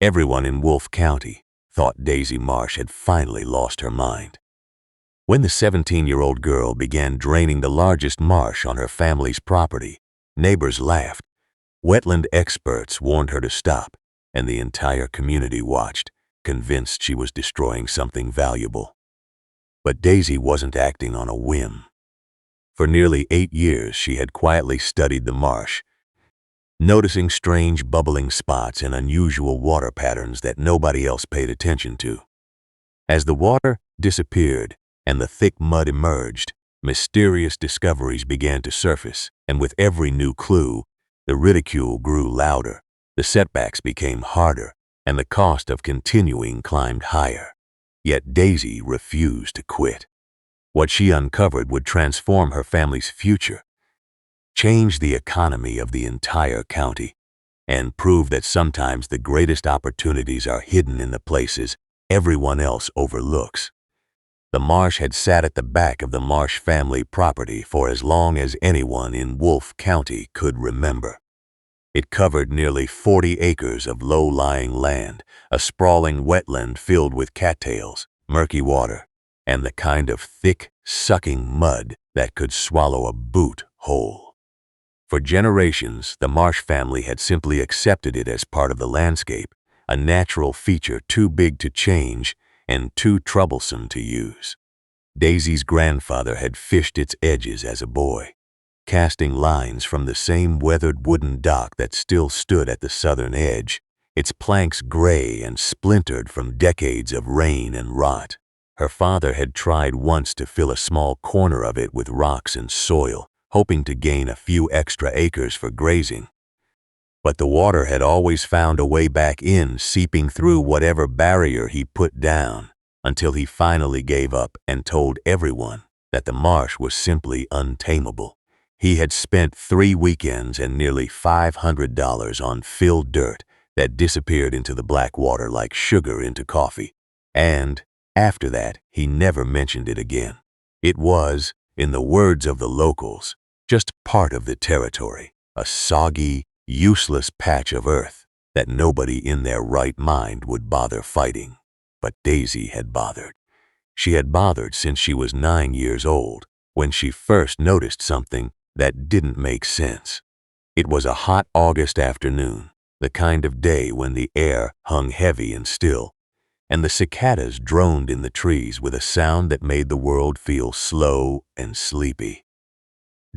Everyone in Wolfe County thought Daisy Marsh had finally lost her mind. When the 17-year-old girl began draining the largest marsh on her family's property, neighbors laughed. Wetland experts warned her to stop, and the entire community watched, convinced she was destroying something valuable. But Daisy wasn't acting on a whim. For nearly 8 years, she had quietly studied the marsh, noticing strange bubbling spots and unusual water patterns that nobody else paid attention to. As the water disappeared and the thick mud emerged, mysterious discoveries began to surface, and with every new clue, the ridicule grew louder, the setbacks became harder, and the cost of continuing climbed higher. Yet Daisy refused to quit. What she uncovered would transform her family's future, change the economy of the entire county, and prove that sometimes the greatest opportunities are hidden in the places everyone else overlooks. The marsh had sat at the back of the Marsh family property for as long as anyone in Wolfe County could remember. It covered nearly 40 acres of low-lying land, a sprawling wetland filled with cattails, murky water, and the kind of thick, sucking mud that could swallow a boot whole. For generations, the Marsh family had simply accepted it as part of the landscape, a natural feature too big to change and too troublesome to use. Daisy's grandfather had fished its edges as a boy, casting lines from the same weathered wooden dock that still stood at the southern edge, its planks gray and splintered from decades of rain and rot. Her father had tried once to fill a small corner of it with rocks and soil, hoping to gain a few extra acres for grazing. But the water had always found a way back in, seeping through whatever barrier he put down, until he finally gave up and told everyone that the marsh was simply untamable. He had spent 3 weekends and nearly $500 on filled dirt that disappeared into the black water like sugar into coffee. And after that, he never mentioned it again. It was, in the words of the locals, just part of the territory, a soggy, useless patch of earth that nobody in their right mind would bother fighting. But Daisy had bothered. She had bothered since she was 9 years old, when she first noticed something that didn't make sense. It was a hot August afternoon, the kind of day when the air hung heavy and still, and the cicadas droned in the trees with a sound that made the world feel slow and sleepy.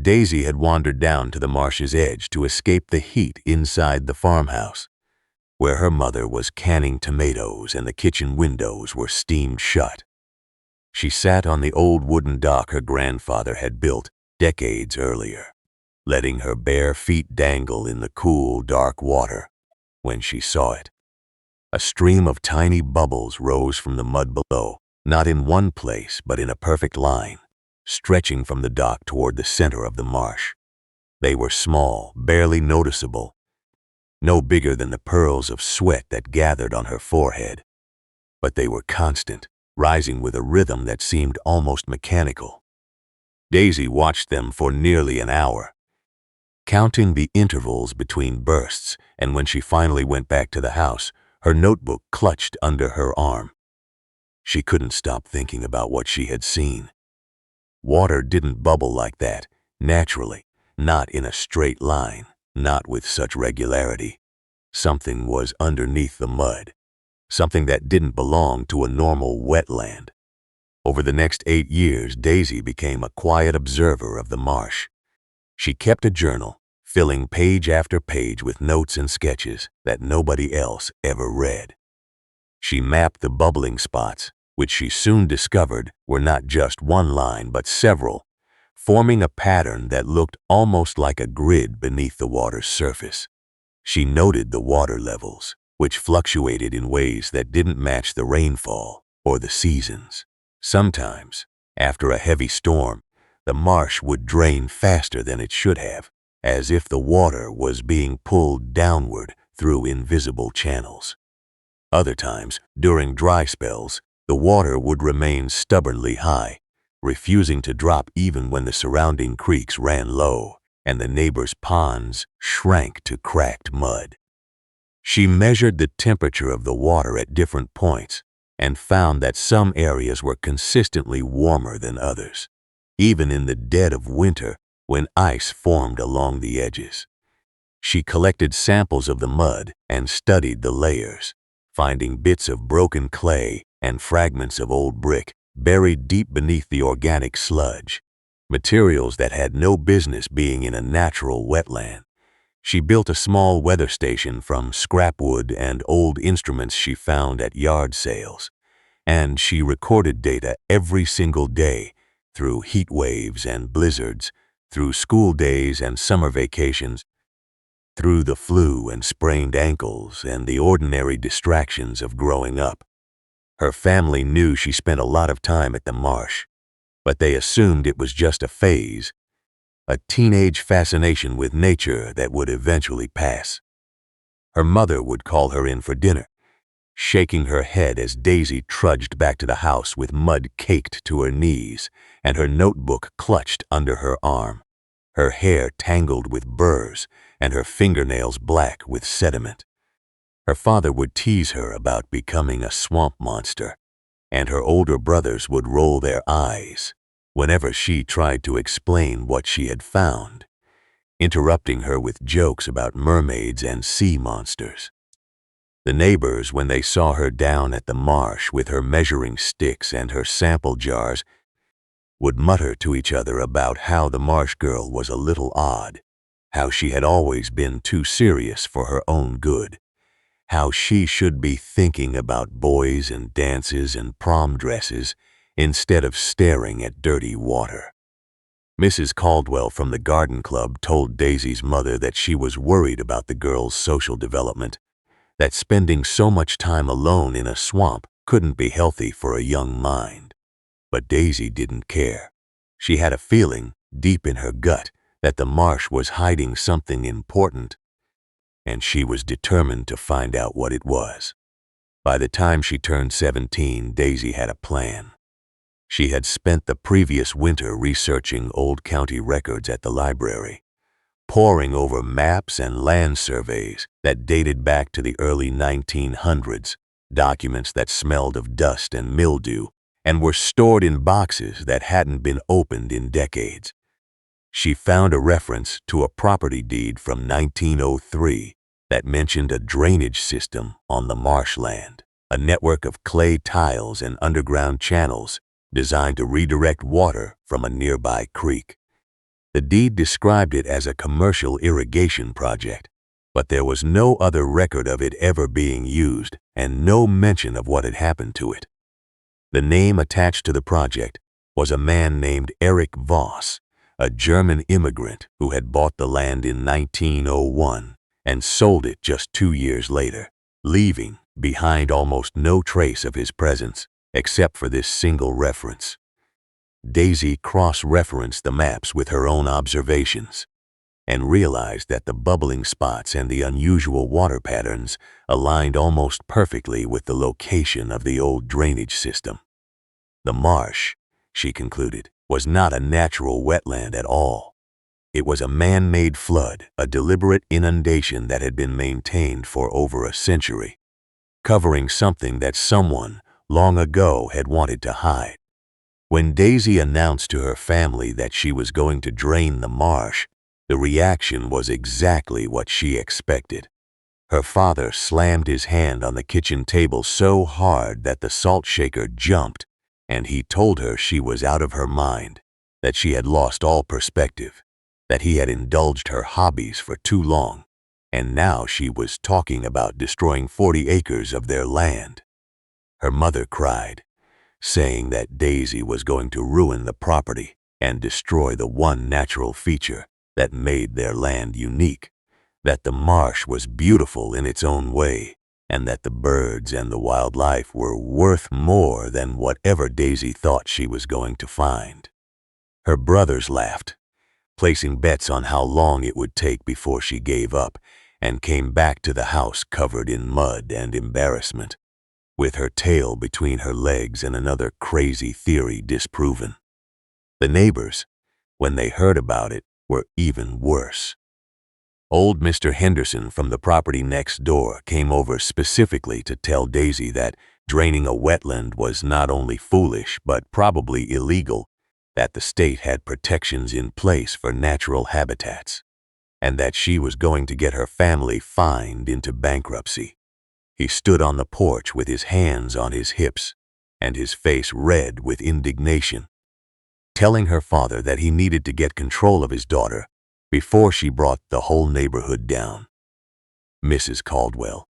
Daisy had wandered down to the marsh's edge to escape the heat inside the farmhouse, where her mother was canning tomatoes and the kitchen windows were steamed shut. She sat on the old wooden dock her grandfather had built decades earlier, letting her bare feet dangle in the cool, dark water when she saw it. A stream of tiny bubbles rose from the mud below, not in one place but in a perfect line, stretching from the dock toward the center of the marsh. They were small, barely noticeable, no bigger than the pearls of sweat that gathered on her forehead. But they were constant, rising with a rhythm that seemed almost mechanical. Daisy watched them for nearly an hour, counting the intervals between bursts, and when she finally went back to the house, her notebook clutched under her arm. She couldn't stop thinking about what she had seen. Water didn't bubble like that, naturally, not in a straight line, not with such regularity. Something was underneath the mud, something that didn't belong to a normal wetland. Over the next 8 years, Daisy became a quiet observer of the marsh. She kept a journal, filling page after page with notes and sketches that nobody else ever read. She mapped the bubbling spots, which she soon discovered were not just one line but several, forming a pattern that looked almost like a grid beneath the water's surface. She noted the water levels, which fluctuated in ways that didn't match the rainfall or the seasons. Sometimes, after a heavy storm, the marsh would drain faster than it should have, as if the water was being pulled downward through invisible channels. Other times, during dry spells, the water would remain stubbornly high, refusing to drop even when the surrounding creeks ran low and the neighbors' ponds shrank to cracked mud. She measured the temperature of the water at different points and found that some areas were consistently warmer than others, even in the dead of winter when ice formed along the edges. She collected samples of the mud and studied the layers, finding bits of broken clay and fragments of old brick buried deep beneath the organic sludge, materials that had no business being in a natural wetland. She built a small weather station from scrap wood and old instruments she found at yard sales, and she recorded data every single day through heat waves and blizzards, through school days and summer vacations, through the flu and sprained ankles and the ordinary distractions of growing up. Her family knew she spent a lot of time at the marsh, but they assumed it was just a phase, a teenage fascination with nature that would eventually pass. Her mother would call her in for dinner, shaking her head as Daisy trudged back to the house with mud caked to her knees and her notebook clutched under her arm, her hair tangled with burrs and her fingernails black with sediment. Her father would tease her about becoming a swamp monster, and her older brothers would roll their eyes whenever she tried to explain what she had found, interrupting her with jokes about mermaids and sea monsters. The neighbors, when they saw her down at the marsh with her measuring sticks and her sample jars, would mutter to each other about how the marsh girl was a little odd, how she had always been too serious for her own good, how she should be thinking about boys and dances and prom dresses instead of staring at dirty water. Mrs. Caldwell from the garden club told Daisy's mother that she was worried about the girl's social development, that spending so much time alone in a swamp couldn't be healthy for a young mind. But Daisy didn't care. She had a feeling, deep in her gut, that the marsh was hiding something important, and she was determined to find out what it was. By the time she turned 17, Daisy had a plan. She had spent the previous winter researching old county records at the library, poring over maps and land surveys that dated back to the early 1900s, documents that smelled of dust and mildew and were stored in boxes that hadn't been opened in decades. She found a reference to a property deed from 1903 that mentioned a drainage system on the marshland, a network of clay tiles and underground channels designed to redirect water from a nearby creek. The deed described it as a commercial irrigation project, but there was no other record of it ever being used and no mention of what had happened to it. The name attached to the project was a man named Eric Voss, a German immigrant who had bought the land in 1901 and sold it just 2 years later, leaving behind almost no trace of his presence except for this single reference. Daisy cross-referenced the maps with her own observations and realized that the bubbling spots and the unusual water patterns aligned almost perfectly with the location of the old drainage system. The marsh, she concluded, was not a natural wetland at all. It was a man-made flood, a deliberate inundation that had been maintained for over a century, covering something that someone long ago had wanted to hide. When Daisy announced to her family that she was going to drain the marsh, the reaction was exactly what she expected. Her father slammed his hand on the kitchen table so hard that the salt shaker jumped, and he told her she was out of her mind, that she had lost all perspective, that he had indulged her hobbies for too long, and now she was talking about destroying 40 acres of their land. Her mother cried, saying that Daisy was going to ruin the property and destroy the one natural feature that made their land unique, that the marsh was beautiful in its own way, and that the birds and the wildlife were worth more than whatever Daisy thought she was going to find. Her brothers laughed, placing bets on how long it would take before she gave up and came back to the house covered in mud and embarrassment, with her tail between her legs and another crazy theory disproven. The neighbors, when they heard about it, were even worse. Old Mr. Henderson from the property next door came over specifically to tell Daisy that draining a wetland was not only foolish but probably illegal, that the state had protections in place for natural habitats, and that she was going to get her family fined into bankruptcy. He stood on the porch with his hands on his hips and his face red with indignation, telling her father that he needed to get control of his daughter before she brought the whole neighborhood down. Mrs. Caldwell,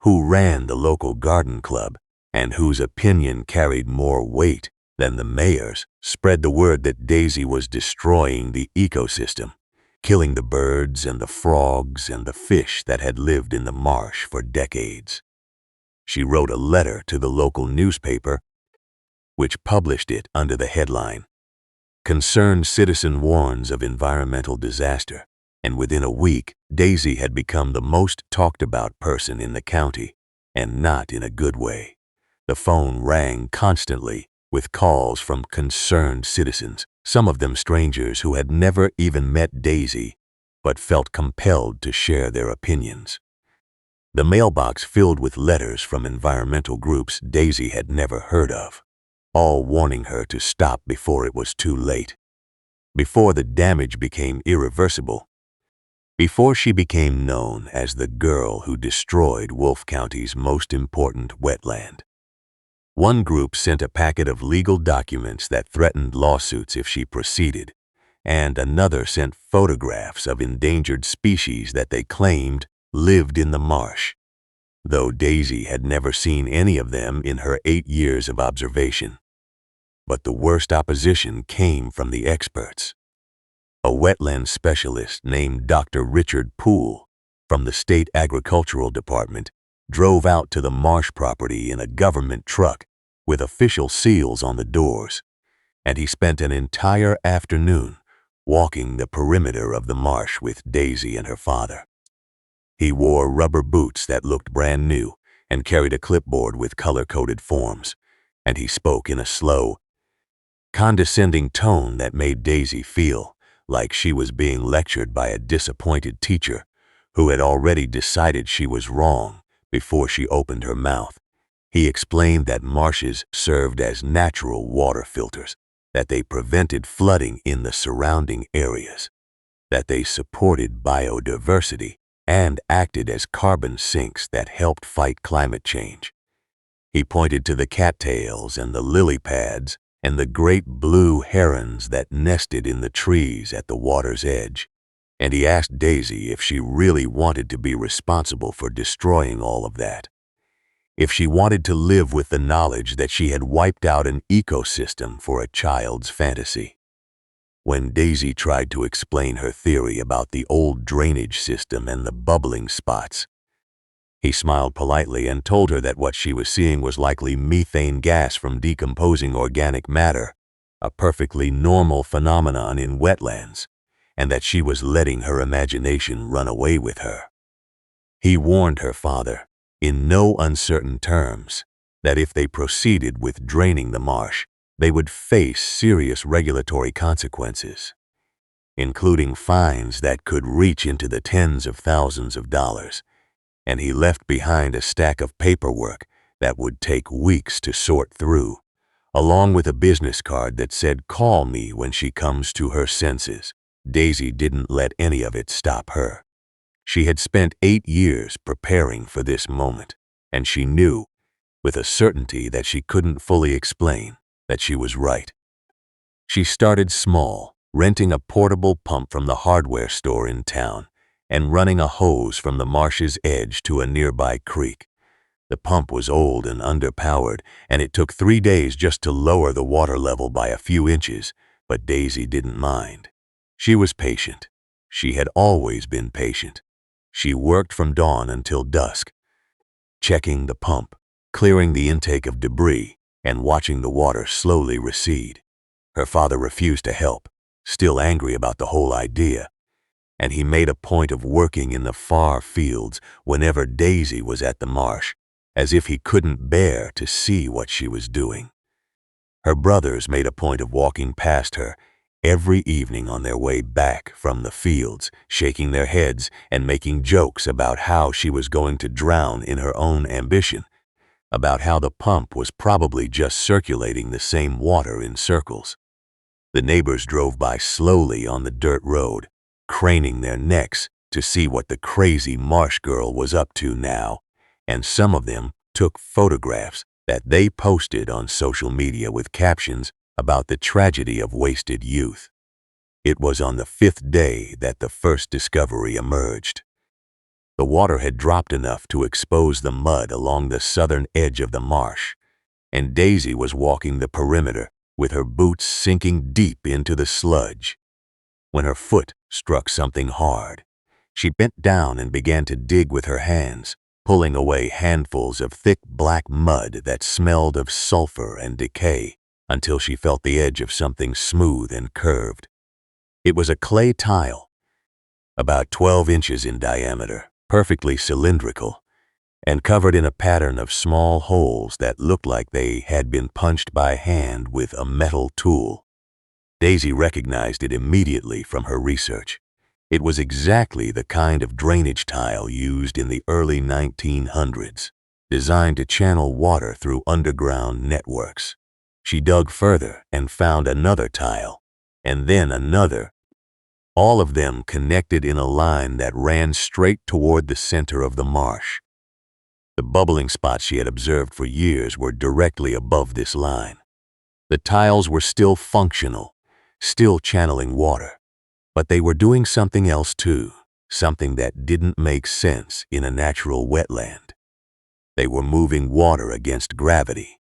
who ran the local garden club and whose opinion carried more weight than the mayor's, spread the word that Daisy was destroying the ecosystem, killing the birds and the frogs and the fish that had lived in the marsh for decades. She wrote a letter to the local newspaper, which published it under the headline, "Concerned Citizen Warns of Environmental Disaster," and within a week, Daisy had become the most talked about person in the county, and not in a good way. The phone rang constantly with calls from concerned citizens, some of them strangers who had never even met Daisy, but felt compelled to share their opinions. The mailbox filled with letters from environmental groups Daisy had never heard of, all warning her to stop before it was too late, before the damage became irreversible, before she became known as the girl who destroyed Wolfe County's most important wetland. One group sent a packet of legal documents that threatened lawsuits if she proceeded, and another sent photographs of endangered species that they claimed lived in the marsh, though Daisy had never seen any of them in her 8 years of observation. But the worst opposition came from the experts. A wetland specialist named Dr. Richard Poole from the State Agricultural Department drove out to the marsh property in a government truck with official seals on the doors, and he spent an entire afternoon walking the perimeter of the marsh with Daisy and her father. He wore rubber boots that looked brand new and carried a clipboard with color-coded forms, and he spoke in a slow, condescending tone that made Daisy feel like she was being lectured by a disappointed teacher who had already decided she was wrong before she opened her mouth. He explained that marshes served as natural water filters, that they prevented flooding in the surrounding areas, that they supported biodiversity and acted as carbon sinks that helped fight climate change. He pointed to the cattails and the lily pads and the great blue herons that nested in the trees at the water's edge, and he asked Daisy if she really wanted to be responsible for destroying all of that, if she wanted to live with the knowledge that she had wiped out an ecosystem for a child's fantasy. When Daisy tried to explain her theory about the old drainage system and the bubbling spots, he smiled politely and told her that what she was seeing was likely methane gas from decomposing organic matter, a perfectly normal phenomenon in wetlands, and that she was letting her imagination run away with her. He warned her father, in no uncertain terms, that if they proceeded with draining the marsh, they would face serious regulatory consequences, including fines that could reach into the tens of thousands of dollars, and he left behind a stack of paperwork that would take weeks to sort through, along with a business card that said, "Call me when she comes to her senses." Daisy didn't let any of it stop her. She had spent 8 years preparing for this moment, and she knew, with a certainty that she couldn't fully explain, that she was right. She started small, renting a portable pump from the hardware store in town and running a hose from the marsh's edge to a nearby creek. The pump was old and underpowered, and it took 3 days just to lower the water level by a few inches, but Daisy didn't mind. She was patient. She had always been patient. She worked from dawn until dusk, checking the pump, clearing the intake of debris, and watching the water slowly recede. Her father refused to help, still angry about the whole idea, and he made a point of working in the far fields whenever Daisy was at the marsh, as if he couldn't bear to see what she was doing. Her brothers made a point of walking past her, every evening on their way back from the fields, shaking their heads and making jokes about how she was going to drown in her own ambition, about how the pump was probably just circulating the same water in circles. The neighbors drove by slowly on the dirt road, craning their necks to see what the crazy Marsh girl was up to now, and some of them took photographs that they posted on social media with captions about the tragedy of wasted youth. It was on the 5th day that the first discovery emerged. The water had dropped enough to expose the mud along the southern edge of the marsh, and Daisy was walking the perimeter with her boots sinking deep into the sludge. When her foot struck something hard, she bent down and began to dig with her hands, pulling away handfuls of thick black mud that smelled of sulfur and decay until she felt the edge of something smooth and curved. It was a clay tile, about 12 inches in diameter, perfectly cylindrical, and covered in a pattern of small holes that looked like they had been punched by hand with a metal tool. Daisy recognized it immediately from her research. It was exactly the kind of drainage tile used in the early 1900s, designed to channel water through underground networks. She dug further and found another tile, and then another, all of them connected in a line that ran straight toward the center of the marsh. The bubbling spots she had observed for years were directly above this line. The tiles were still functional, still channeling water, but they were doing something else too, something that didn't make sense in a natural wetland. They were moving water against gravity,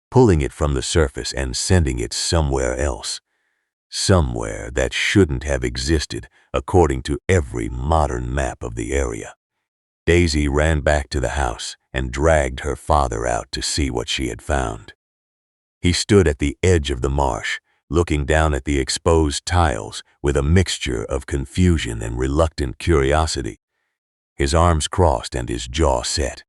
pulling it from the surface and sending it somewhere else, somewhere that shouldn't have existed according to every modern map of the area. Daisy ran back to the house and dragged her father out to see what she had found. He stood at the edge of the marsh, looking down at the exposed tiles with a mixture of confusion and reluctant curiosity. His arms crossed and his jaw set.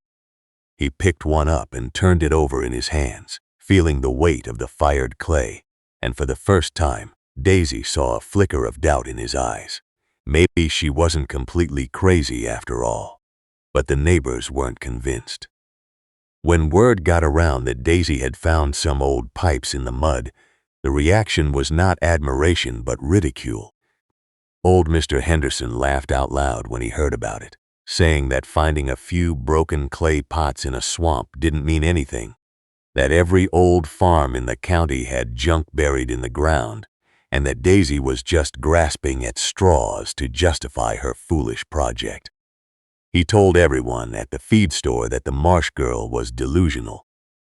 He picked one up and turned it over in his hands, feeling the weight of the fired clay, and for the first time, Daisy saw a flicker of doubt in his eyes. Maybe she wasn't completely crazy after all. But the neighbors weren't convinced. When word got around that Daisy had found some old pipes in the mud, the reaction was not admiration but ridicule. Old Mr. Henderson laughed out loud when he heard about it, saying that finding a few broken clay pots in a swamp didn't mean anything, that every old farm in the county had junk buried in the ground, and that Daisy was just grasping at straws to justify her foolish project. He told everyone at the feed store that the Marsh girl was delusional,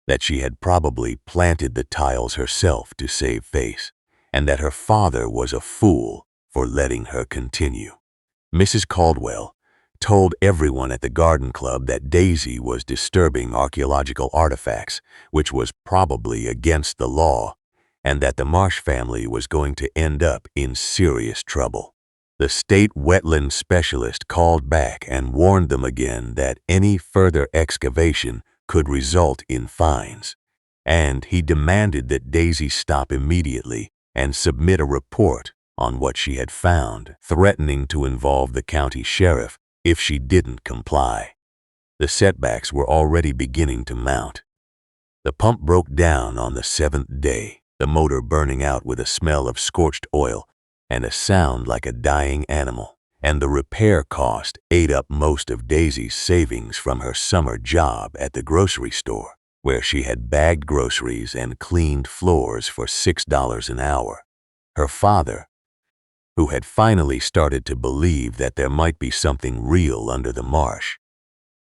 that she had probably planted the tiles herself to save face, and that her father was a fool for letting her continue. Mrs. Caldwell told everyone at the garden club that Daisy was disturbing archaeological artifacts, which was probably against the law, and that the Marsh family was going to end up in serious trouble. The state wetland specialist called back and warned them again that any further excavation could result in fines, and he demanded that Daisy stop immediately and submit a report on what she had found, threatening to involve the county sheriff if she didn't comply. The setbacks were already beginning to mount. The pump broke down on the 7th day, the motor burning out with a smell of scorched oil and a sound like a dying animal, and the repair cost ate up most of Daisy's savings from her summer job at the grocery store, where she had bagged groceries and cleaned floors for $6 an hour. Her father, who had finally started to believe that there might be something real under the marsh,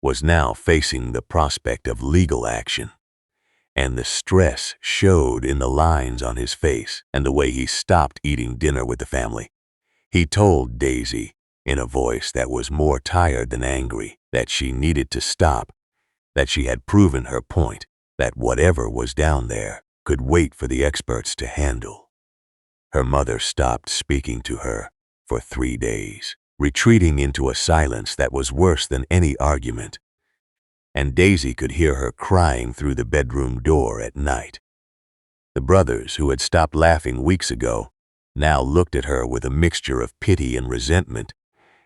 was now facing the prospect of legal action. And the stress showed in the lines on his face and the way he stopped eating dinner with the family. He told Daisy, in a voice that was more tired than angry, that she needed to stop, that she had proven her point, that whatever was down there could wait for the experts to handle. Her mother stopped speaking to her for 3 days, retreating into a silence that was worse than any argument. And Daisy could hear her crying through the bedroom door at night. The brothers, who had stopped laughing weeks ago, now looked at her with a mixture of pity and resentment,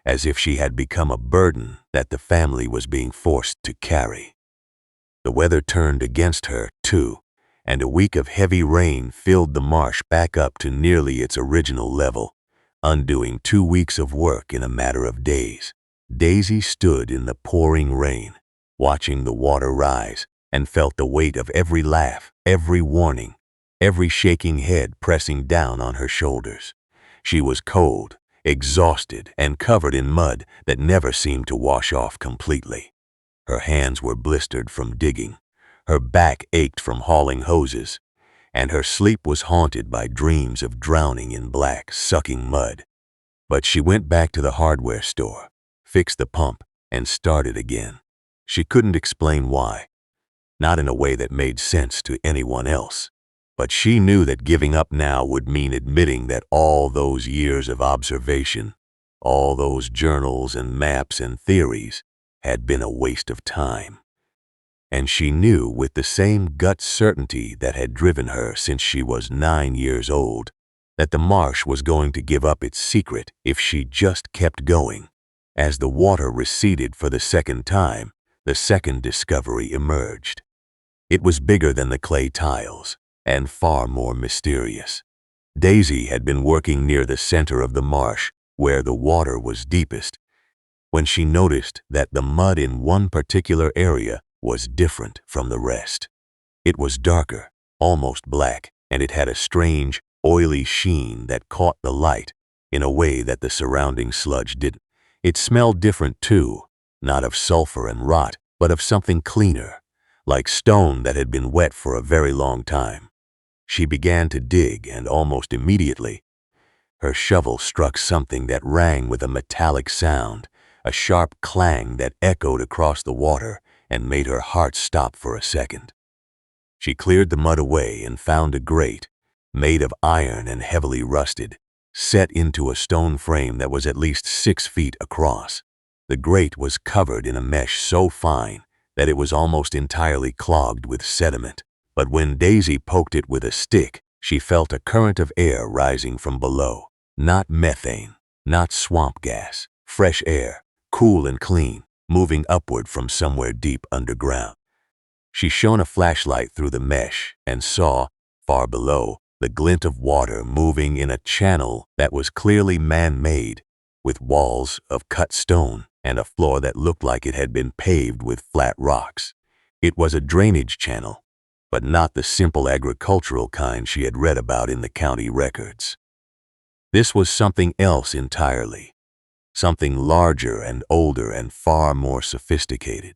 as if she had become a burden that the family was being forced to carry. The weather turned against her, too, and a week of heavy rain filled the marsh back up to nearly its original level, undoing 2 weeks of work in a matter of days. Daisy stood in the pouring rain, watching the water rise, and felt the weight of every laugh, every warning, every shaking head pressing down on her shoulders. She was cold, exhausted, and covered in mud that never seemed to wash off completely. Her hands were blistered from digging, her back ached from hauling hoses, and her sleep was haunted by dreams of drowning in black, sucking mud. But she went back to the hardware store, fixed the pump, and started again. She couldn't explain why, not in a way that made sense to anyone else. But she knew that giving up now would mean admitting that all those years of observation, all those journals and maps and theories, had been a waste of time. And she knew with the same gut certainty that had driven her since she was 9 years old, that the marsh was going to give up its secret if she just kept going. As the water receded for the second time, the second discovery emerged. It was bigger than the clay tiles, and far more mysterious. Daisy had been working near the center of the marsh, where the water was deepest, when she noticed that the mud in one particular area was different from the rest. It was darker, almost black, and it had a strange, oily sheen that caught the light in a way that the surrounding sludge didn't. It smelled different too, not of sulfur and rot, but of something cleaner, like stone that had been wet for a very long time. She began to dig, and almost immediately, her shovel struck something that rang with a metallic sound, a sharp clang that echoed across the water and made her heart stop for a second. She cleared the mud away and found a grate, made of iron and heavily rusted, set into a stone frame that was at least 6 feet across. The grate was covered in a mesh so fine that it was almost entirely clogged with sediment. But when Daisy poked it with a stick, she felt a current of air rising from below. Not methane, not swamp gas, fresh air, cool and clean, moving upward from somewhere deep underground. She shone a flashlight through the mesh and saw, far below, the glint of water moving in a channel that was clearly man-made, with walls of cut stone and a floor that looked like it had been paved with flat rocks. It was a drainage channel, but not the simple agricultural kind she had read about in the county records. This was something else entirely. Something larger and older and far more sophisticated.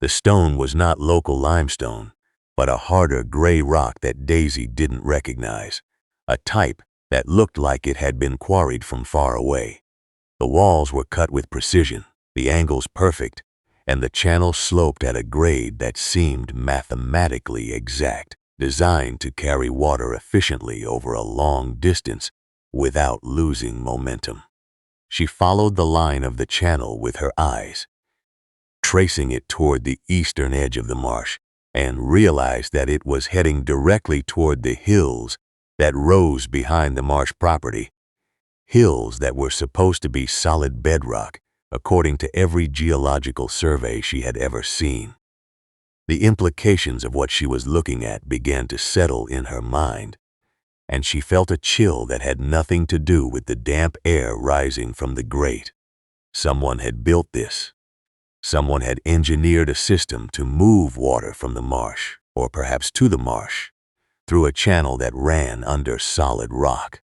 The stone was not local limestone, but a harder gray rock that Daisy didn't recognize, a type that looked like it had been quarried from far away. The walls were cut with precision, the angles perfect, and the channel sloped at a grade that seemed mathematically exact, designed to carry water efficiently over a long distance without losing momentum. She followed the line of the channel with her eyes, tracing it toward the eastern edge of the marsh, and realized that it was heading directly toward the hills that rose behind the marsh property, hills that were supposed to be solid bedrock, according to every geological survey she had ever seen. The implications of what she was looking at began to settle in her mind, and she felt a chill that had nothing to do with the damp air rising from the grate. Someone had built this. Someone had engineered a system to move water from the marsh, or perhaps to the marsh, through a channel that ran under solid rock.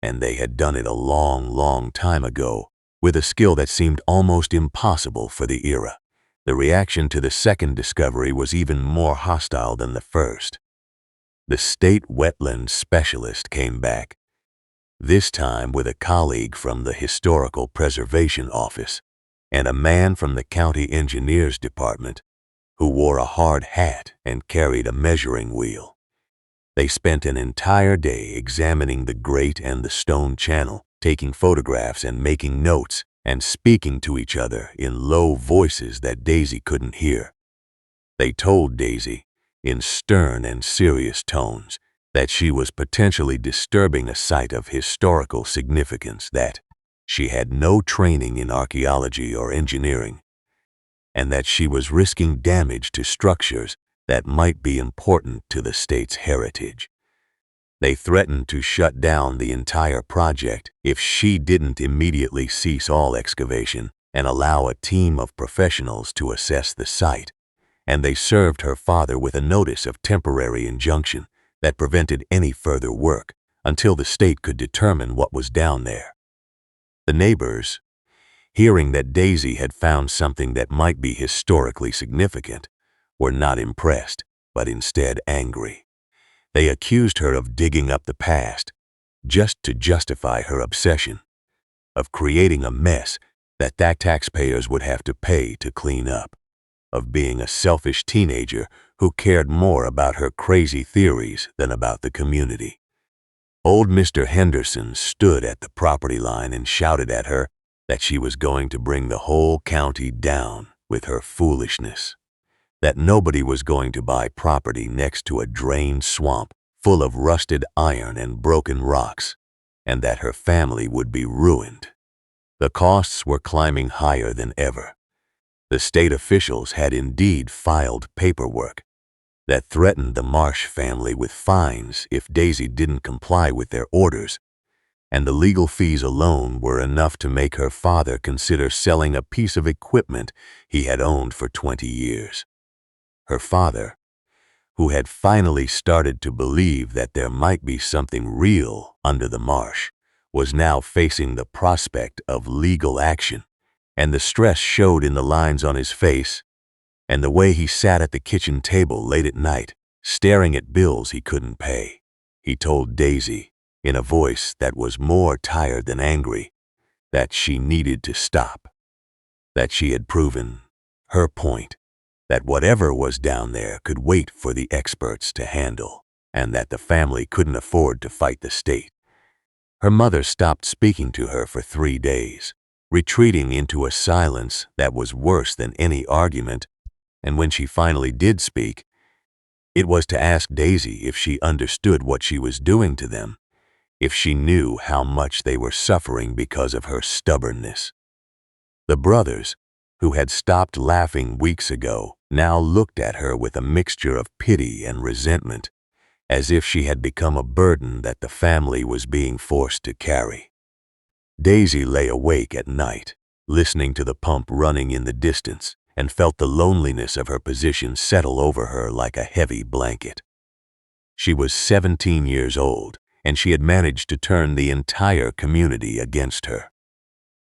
And they had done it a long, long time ago, with a skill that seemed almost impossible for the era. The reaction to the second discovery was even more hostile than the first. The state wetland specialist came back, this time with a colleague from the Historical Preservation Office and a man from the county engineer's department who wore a hard hat and carried a measuring wheel. They spent an entire day examining the grate and the stone channel, taking photographs and making notes and speaking to each other in low voices that Daisy couldn't hear. They told Daisy, in stern and serious tones, that she was potentially disturbing a site of historical significance, that she had no training in archaeology or engineering, and that she was risking damage to structures that might be important to the state's heritage. They threatened to shut down the entire project if she didn't immediately cease all excavation and allow a team of professionals to assess the site, and they served her father with a notice of temporary injunction that prevented any further work until the state could determine what was down there. The neighbors, hearing that Daisy had found something that might be historically significant, were not impressed, but instead angry. They accused her of digging up the past just to justify her obsession, of creating a mess that taxpayers would have to pay to clean up, of being a selfish teenager who cared more about her crazy theories than about the community. Old Mr. Henderson stood at the property line and shouted at her that she was going to bring the whole county down with her foolishness, that nobody was going to buy property next to a drained swamp full of rusted iron and broken rocks, and that her family would be ruined. The costs were climbing higher than ever. The state officials had indeed filed paperwork that threatened the Marsh family with fines if Daisy didn't comply with their orders, and the legal fees alone were enough to make her father consider selling a piece of equipment he had owned for 20 years. Her father, who had finally started to believe that there might be something real under the marsh, was now facing the prospect of legal action, and the stress showed in the lines on his face and the way he sat at the kitchen table late at night, staring at bills he couldn't pay. He told Daisy, in a voice that was more tired than angry, that she needed to stop, that she had proven her point, that whatever was down there could wait for the experts to handle, and that the family couldn't afford to fight the state. Her mother stopped speaking to her for 3 days, retreating into a silence that was worse than any argument, and when she finally did speak, it was to ask Daisy if she understood what she was doing to them, if she knew how much they were suffering because of her stubbornness. The brothers, who had stopped laughing weeks ago, now looked at her with a mixture of pity and resentment, as if she had become a burden that the family was being forced to carry. Daisy lay awake at night, listening to the pump running in the distance, and felt the loneliness of her position settle over her like a heavy blanket. She was 17 years old, and she had managed to turn the entire community against her.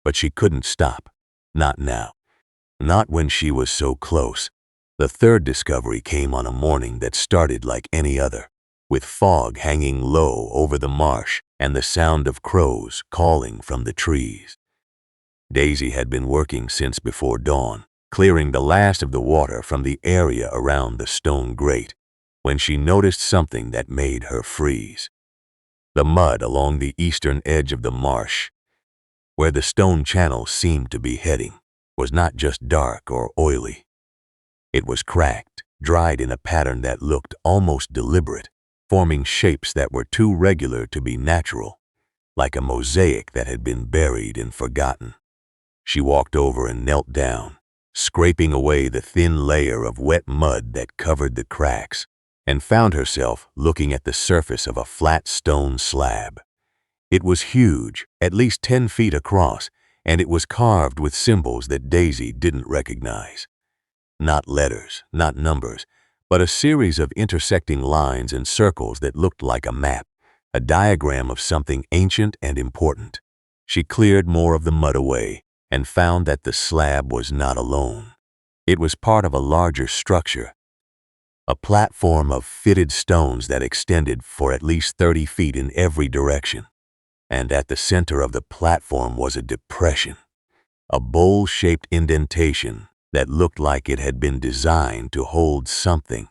But she couldn't stop. Not now. Not when she was so close. The third discovery came on a morning that started like any other, with fog hanging low over the marsh and the sound of crows calling from the trees. Daisy had been working since before dawn, clearing the last of the water from the area around the stone grate, when she noticed something that made her freeze. The mud along the eastern edge of the marsh, where the stone channel seemed to be heading, was not just dark or oily. It was cracked, dried in a pattern that looked almost deliberate, forming shapes that were too regular to be natural, like a mosaic that had been buried and forgotten. She walked over and knelt down, scraping away the thin layer of wet mud that covered the cracks, and found herself looking at the surface of a flat stone slab. It was huge, at least 10 feet across, and it was carved with symbols that Daisy didn't recognize. Not letters, not numbers, but a series of intersecting lines and circles that looked like a map, a diagram of something ancient and important. She cleared more of the mud away and found that the slab was not alone. It was part of a larger structure, a platform of fitted stones that extended for at least 30 feet in every direction. And at the center of the platform was a depression, a bowl-shaped indentation that looked like it had been designed to hold something,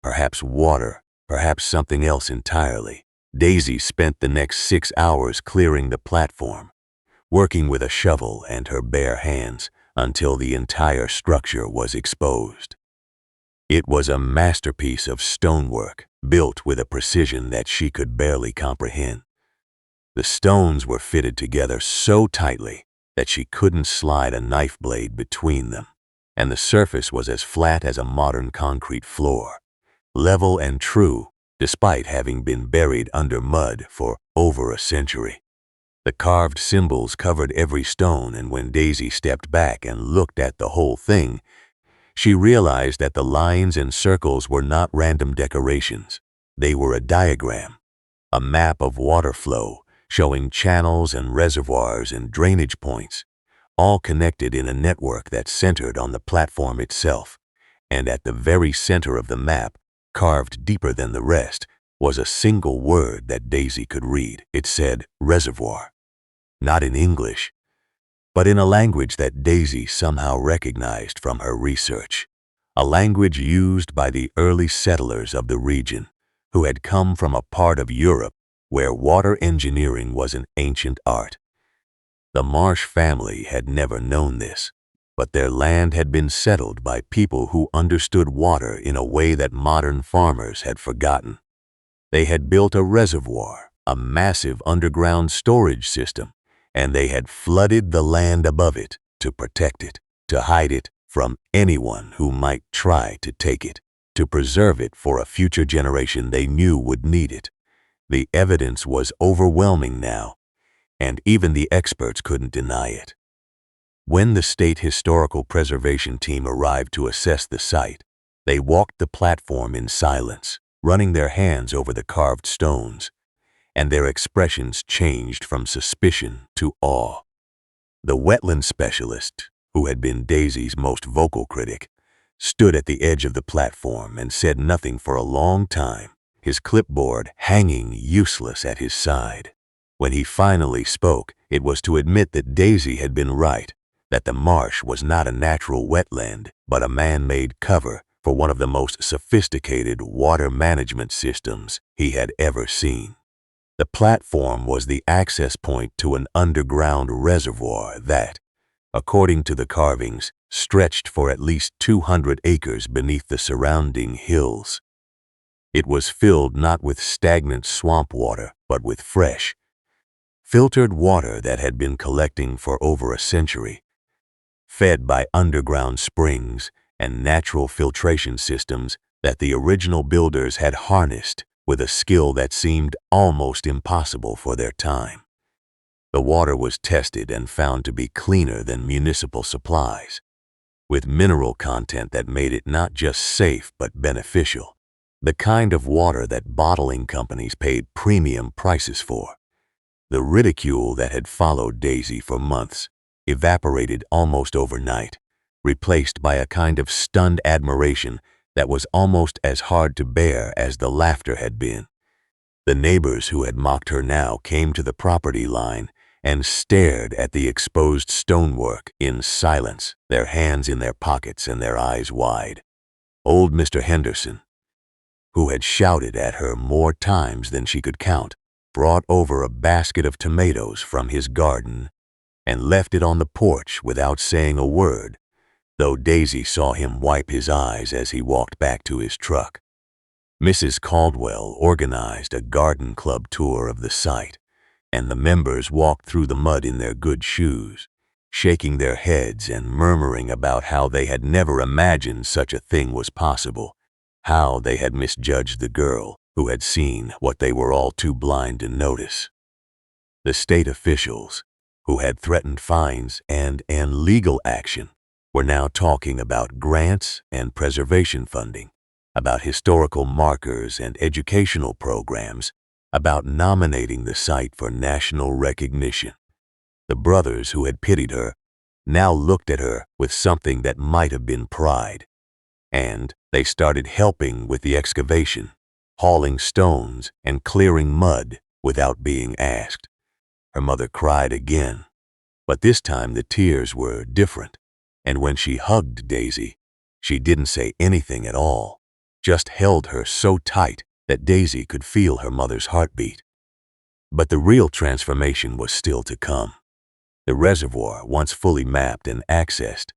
perhaps water, perhaps something else entirely. Daisy spent the next 6 hours clearing the platform, working with a shovel and her bare hands until the entire structure was exposed. It was a masterpiece of stonework, built with a precision that she could barely comprehend. The stones were fitted together so tightly that she couldn't slide a knife blade between them, and the surface was as flat as a modern concrete floor, level and true despite having been buried under mud for over a century. The carved symbols covered every stone, and when Daisy stepped back and looked at the whole thing, she realized that the lines and circles were not random decorations. They were a diagram, a map of water flow, showing channels and reservoirs and drainage points, all connected in a network that centered on the platform itself. And at the very center of the map, carved deeper than the rest, was a single word that Daisy could read. It said reservoir, not in English, but in a language that Daisy somehow recognized from her research, a language used by the early settlers of the region, who had come from a part of Europe where water engineering was an ancient art. The Marsh family had never known this, but their land had been settled by people who understood water in a way that modern farmers had forgotten. They had built a reservoir, a massive underground storage system, and they had flooded the land above it to protect it, to hide it from anyone who might try to take it, to preserve it for a future generation they knew would need it. The evidence was overwhelming now, and even the experts couldn't deny it. When the State Historical Preservation Team arrived to assess the site, they walked the platform in silence, running their hands over the carved stones, and their expressions changed from suspicion to awe. The wetland specialist, who had been Daisy's most vocal critic, stood at the edge of the platform and said nothing for a long time, his clipboard hanging useless at his side. When he finally spoke, it was to admit that Daisy had been right, that the marsh was not a natural wetland, but a man-made cover for one of the most sophisticated water management systems he had ever seen. The platform was the access point to an underground reservoir that, according to the carvings, stretched for at least 200 acres beneath the surrounding hills. It was filled not with stagnant swamp water, but with fresh, filtered water that had been collecting for over a century, fed by underground springs and natural filtration systems that the original builders had harnessed with a skill that seemed almost impossible for their time. The water was tested and found to be cleaner than municipal supplies, with mineral content that made it not just safe but beneficial, the kind of water that bottling companies paid premium prices for. The ridicule that had followed Daisy for months evaporated almost overnight, replaced by a kind of stunned admiration that was almost as hard to bear as the laughter had been. The neighbors who had mocked her now came to the property line and stared at the exposed stonework in silence, their hands in their pockets and their eyes wide. Old Mr. Henderson, who had shouted at her more times than she could count, brought over a basket of tomatoes from his garden and left it on the porch without saying a word, though Daisy saw him wipe his eyes as he walked back to his truck. Mrs. Caldwell organized a garden club tour of the site, and the members walked through the mud in their good shoes, shaking their heads and murmuring about how they had never imagined such a thing was possible, how they had misjudged the girl who had seen what they were all too blind to notice. The state officials, who had threatened fines and legal action, were now talking about grants and preservation funding, about historical markers and educational programs, about nominating the site for national recognition. The brothers who had pitied her now looked at her with something that might have been pride, and they started helping with the excavation, hauling stones and clearing mud without being asked. Her mother cried again, but this time the tears were different, and when she hugged Daisy, she didn't say anything at all, just held her so tight that Daisy could feel her mother's heartbeat. But the real transformation was still to come. The reservoir, once fully mapped and accessed,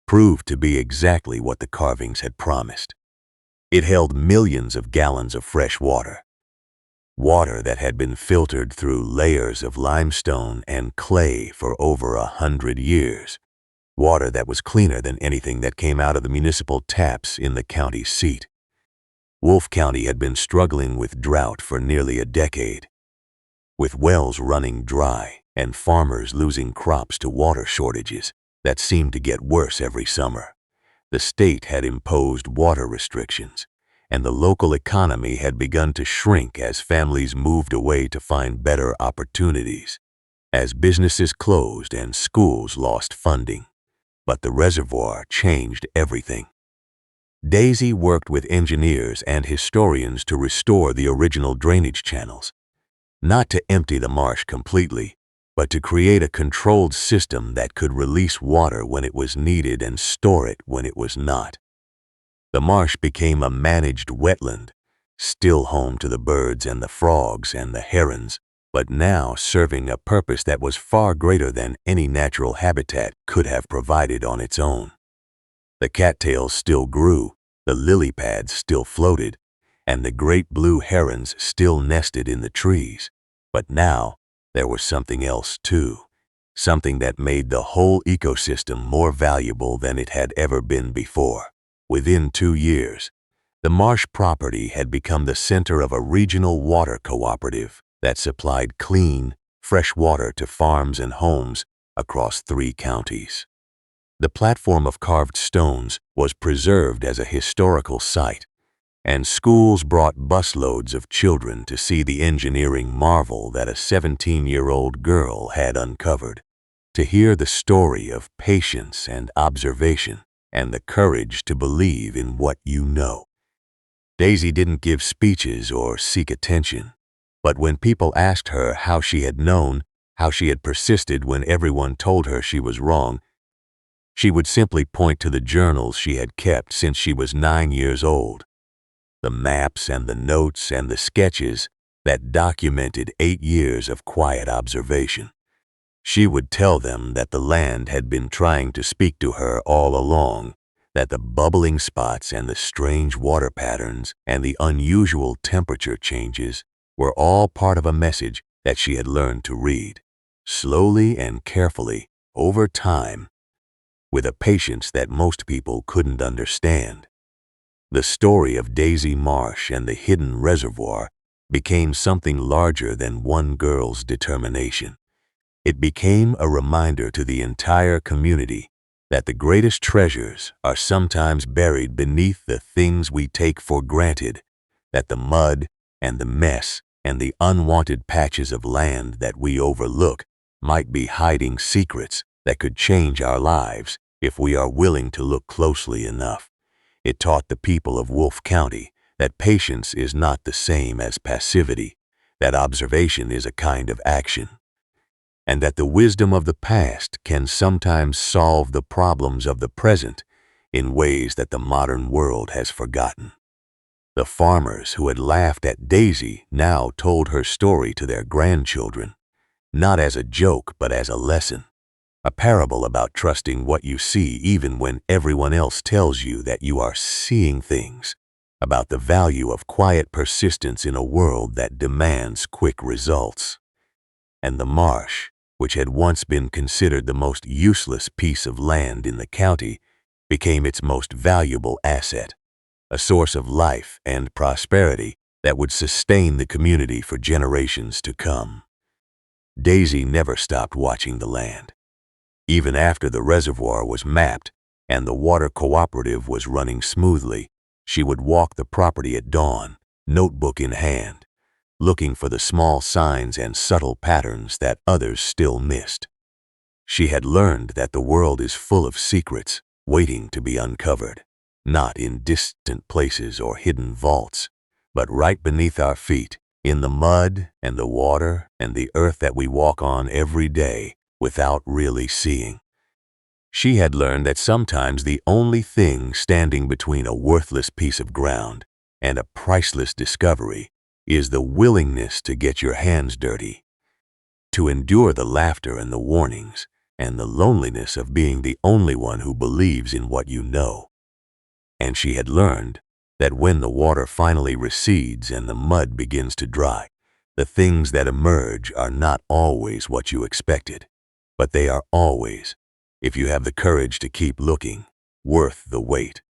proved to be exactly what the carvings had promised. It held millions of gallons of fresh water, water that had been filtered through layers of limestone and clay for over 100 years, water that was cleaner than anything that came out of the municipal taps in the county seat. Wolfe County had been struggling with drought for nearly a decade, with wells running dry and farmers losing crops to water shortages that seemed to get worse every summer. The state had imposed water restrictions, and the local economy had begun to shrink as families moved away to find better opportunities, as businesses closed and schools lost funding. But the reservoir changed everything. Daisy worked with engineers and historians to restore the original drainage channels, not to empty the marsh completely, but to create a controlled system that could release water when it was needed and store it when it was not. The marsh became a managed wetland, still home to the birds and the frogs and the herons, but now serving a purpose that was far greater than any natural habitat could have provided on its own. The cattails still grew, the lily pads still floated, and the great blue herons still nested in the trees. But now, there was something else too, something that made the whole ecosystem more valuable than it had ever been before. Within 2 years, the marsh property had become the center of a regional water cooperative that supplied clean, fresh water to farms and homes across 3 counties. The platform of carved stones was preserved as a historical site, and schools brought busloads of children to see the engineering marvel that a 17-year-old girl had uncovered, to hear the story of patience and observation and the courage to believe in what you know. Daisy didn't give speeches or seek attention, but when people asked her how she had known, how she had persisted when everyone told her she was wrong, she would simply point to the journals she had kept since she was 9 years old, the maps and the notes and the sketches that documented 8 years of quiet observation. She would tell them that the land had been trying to speak to her all along, that the bubbling spots and the strange water patterns and the unusual temperature changes were all part of a message that she had learned to read, slowly and carefully, over time, with a patience that most people couldn't understand. The story of Daisy Marsh and the hidden reservoir became something larger than one girl's determination. It became a reminder to the entire community that the greatest treasures are sometimes buried beneath the things we take for granted, that the mud and the mess and the unwanted patches of land that we overlook might be hiding secrets that could change our lives if we are willing to look closely enough. It taught the people of Wolfe County that patience is not the same as passivity, that observation is a kind of action, and that the wisdom of the past can sometimes solve the problems of the present in ways that the modern world has forgotten. The farmers who had laughed at Daisy now told her story to their grandchildren, not as a joke but as a lesson, a parable about trusting what you see even when everyone else tells you that you are seeing things, about the value of quiet persistence in a world that demands quick results. And the marsh, which had once been considered the most useless piece of land in the county, became its most valuable asset, a source of life and prosperity that would sustain the community for generations to come. Daisy never stopped watching the land. Even after the reservoir was mapped and the water cooperative was running smoothly, she would walk the property at dawn, notebook in hand, looking for the small signs and subtle patterns that others still missed. She had learned that the world is full of secrets waiting to be uncovered, not in distant places or hidden vaults, but right beneath our feet, in the mud and the water and the earth that we walk on every day without really seeing. She had learned that sometimes the only thing standing between a worthless piece of ground and a priceless discovery is the willingness to get your hands dirty, to endure the laughter and the warnings and the loneliness of being the only one who believes in what you know. And she had learned that when the water finally recedes and the mud begins to dry, the things that emerge are not always what you expected, but they are always, if you have the courage to keep looking, worth the wait.